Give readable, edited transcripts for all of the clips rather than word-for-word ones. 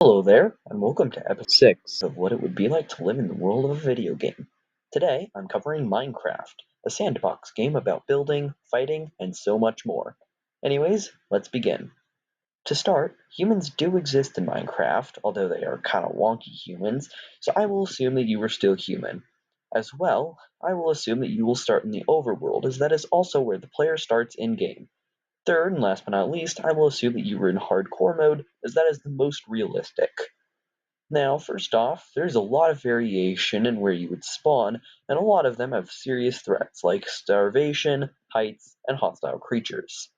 Hello there, and welcome to episode 6 of what it would be like to live in the world of a video game. Today, I'm covering Minecraft, a sandbox game about building, fighting, and so much more. Anyways, let's begin. To start, humans do exist in Minecraft, although they are kinda wonky humans, so I will assume that you are still human. As well, I will assume that you will start in the overworld, as that is also where the player starts in-game. Third, and last but not least, I will assume that you were in hardcore mode, as that is the most realistic. Now, first off, there's a lot of variation in where you would spawn, and a lot of them have serious threats like starvation, heights, and hostile creatures.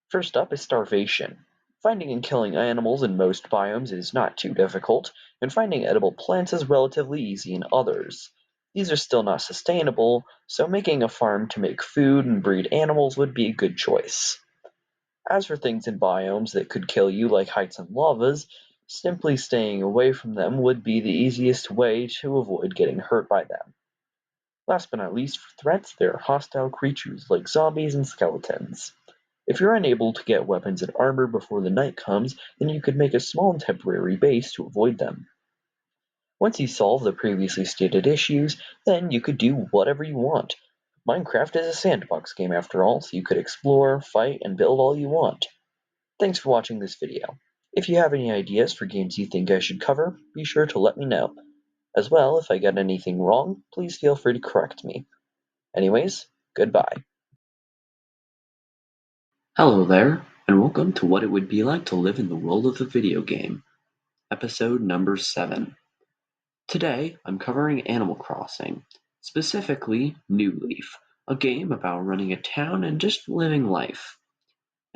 First up is starvation. Finding and killing animals in most biomes is not too difficult, and finding edible plants is relatively easy in others. These are still not sustainable, so making a farm to make food and breed animals would be a good choice. As for things in biomes that could kill you like heights and lavas, simply staying away from them would be the easiest way to avoid getting hurt by them. Last but not least, for threats, there are hostile creatures like zombies and skeletons. If you're unable to get weapons and armor before the night comes, then you could make a small and temporary base to avoid them. Once you solve the previously stated issues, then you could do whatever you want. Minecraft is a sandbox game after all, so you could explore, fight, and build all you want. Thanks for watching this video. If you have any ideas for games you think I should cover, be sure to let me know. As well, if I get anything wrong, please feel free to correct me. Anyways, goodbye. Hello there, and welcome to what it would be like to live in the world of a video game, episode number 7. Today, I'm covering Animal Crossing, specifically New Leaf, a game about running a town and just living life.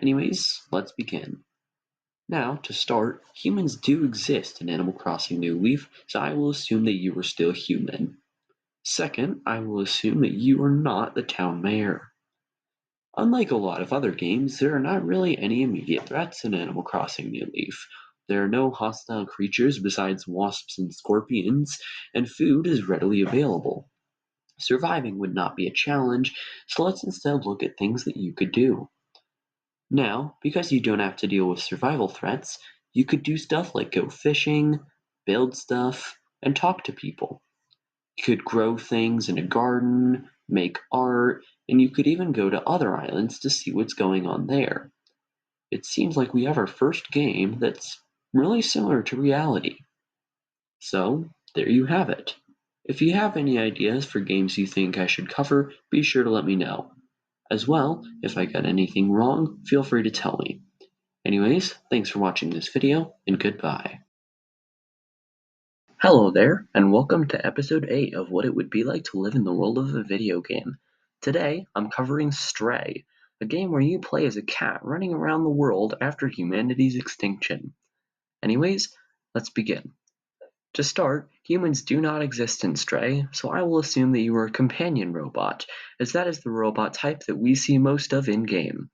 Anyways, let's begin. Now, to start, humans do exist in Animal Crossing New Leaf, so I will assume that you are still human. Second, I will assume that you are not the town mayor. Unlike a lot of other games, there are not really any immediate threats in Animal Crossing New Leaf. There are no hostile creatures besides wasps and scorpions, and food is readily available. Surviving would not be a challenge, so let's instead look at things that you could do. Now, because you don't have to deal with survival threats, you could do stuff like go fishing, build stuff, and talk to people. You could grow things in a garden, make art, and you could even go to other islands to see what's going on there. It seems like we have our first game that's really similar to reality. So, there you have it. If you have any ideas for games you think I should cover, be sure to let me know. As well, if I got anything wrong, feel free to tell me. Anyways, thanks for watching this video, and goodbye. Hello there, and welcome to episode 8 of what it would be like to live in the world of a video game. Today, I'm covering Stray, a game where you play as a cat running around the world after humanity's extinction. Anyways, let's begin. To start, humans do not exist in Stray, so I will assume that you are a companion robot, as that is the robot type that we see most of in-game.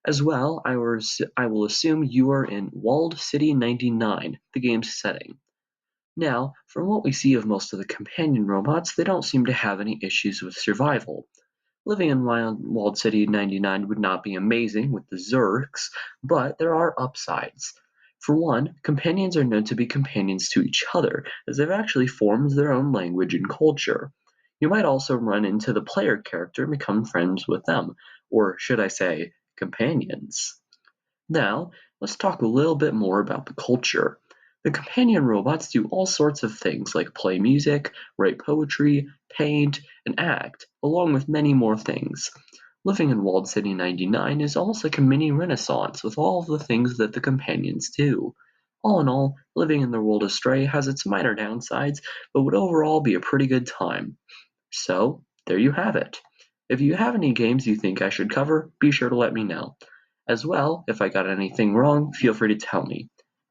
As well, I will assume you are in Walled City 99, the game's setting. Now, from what we see of most of the companion robots, they don't seem to have any issues with survival. Living in Walled City 99 would not be amazing with the Zurks, but there are upsides. For one, companions are known to be companions to each other, as they've actually formed their own language and culture. You might also run into the player character and become friends with them, or should I say, companions. Now, let's talk a little bit more about the culture. The companion robots do all sorts of things like play music, write poetry, paint, and act, along with many more things. Living in Walled City 99 is almost like a mini renaissance with all of the things that the companions do. All in all, living in the world of Stray has its minor downsides, but would overall be a pretty good time. So, there you have it. If you have any games you think I should cover, be sure to let me know. As well, if I got anything wrong, feel free to tell me.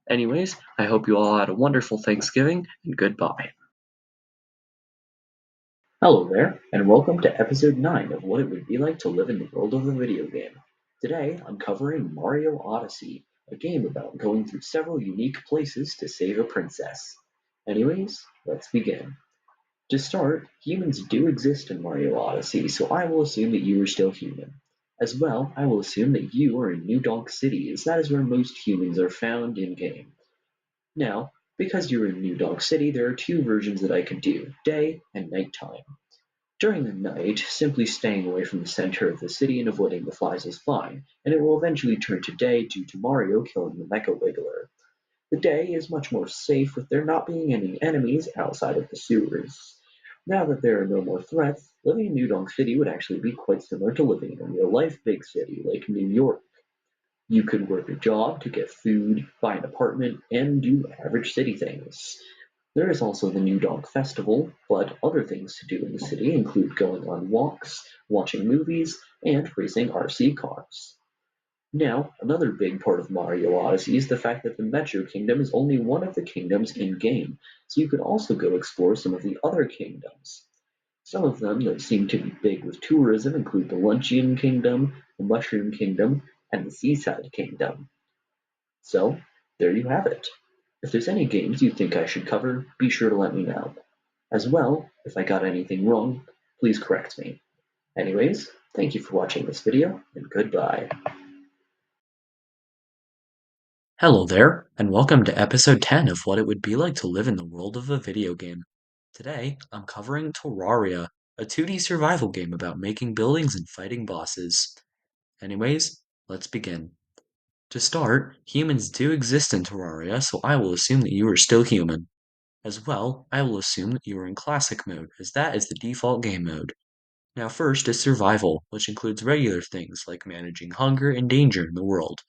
Anyways, I hope you all had a wonderful Thanksgiving, and goodbye. Hello there, and welcome to episode 9 of what it would be like to live in the world of a video game. Today, I'm covering Mario Odyssey, a game about going through several unique places to save a princess. Anyways, let's begin. To start, humans do exist in Mario Odyssey, so I will assume that you are still human. As well, I will assume that you are in New Donk City, as that is where most humans are found in-game. Now, because you're in New Dog City, there are two versions that I could do, day and nighttime. During the night, simply staying away from the center of the city and avoiding the flies is fine, and it will eventually turn to day due to Mario killing the Mecha Wiggler. The day is much more safe with there not being any enemies outside of the sewers. Now that there are no more threats, living in New Donk City would actually be quite similar to living in a real life big city like New York. You could work a job to get food, buy an apartment, and do average city things. There is also the New Donk Festival, but other things to do in the city include going on walks, watching movies, and racing RC cars. Now, another big part of Mario Odyssey is the fact that the Metro Kingdom is only one of the kingdoms in-game, so you could also go explore some of the other kingdoms. Some of them that seem to be big with tourism include the Luncheon Kingdom, the Mushroom Kingdom, and the Seaside Kingdom. So, there you have it. If there's any games you think I should cover, be sure to let me know. As well, if I got anything wrong, please correct me. Anyways, thank you for watching this video, and goodbye. Hello there, and welcome to episode 10 of What It Would Be Like to Live in the World of a Video Game. Today, I'm covering Terraria, a 2D survival game about making buildings and fighting bosses. Anyways, let's begin. To start, humans do exist in Terraria, so I will assume that you are still human. As well, I will assume that you are in classic mode, as that is the default game mode. Now first is survival, which includes regular things like managing hunger and danger in the world.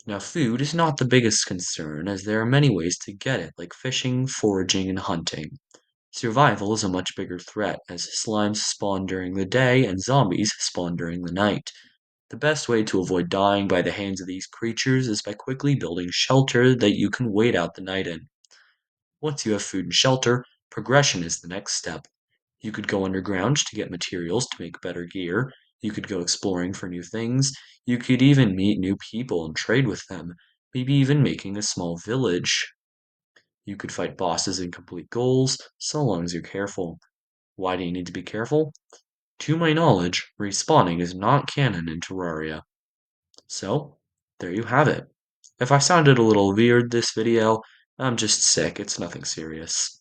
Now food is not the biggest concern, as there are many ways to get it, like fishing, foraging, and hunting. Survival is a much bigger threat, as slimes spawn during the day and zombies spawn during the night. The best way to avoid dying by the hands of these creatures is by quickly building shelter that you can wait out the night in. Once you have food and shelter, progression is the next step. You could go underground to get materials to make better gear. You could go exploring for new things. You could even meet new people and trade with them, maybe even making a small village. You could fight bosses and complete goals, so long as you're careful. Why do you need to be careful? To my knowledge, respawning is not canon in Terraria. So, there you have it. If I sounded a little weird this video, I'm just sick, it's nothing serious.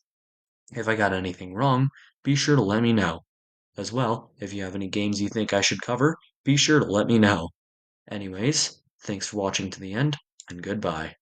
If I got anything wrong, be sure to let me know. As well, if you have any games you think I should cover, be sure to let me know. Anyways, thanks for watching to the end, and goodbye.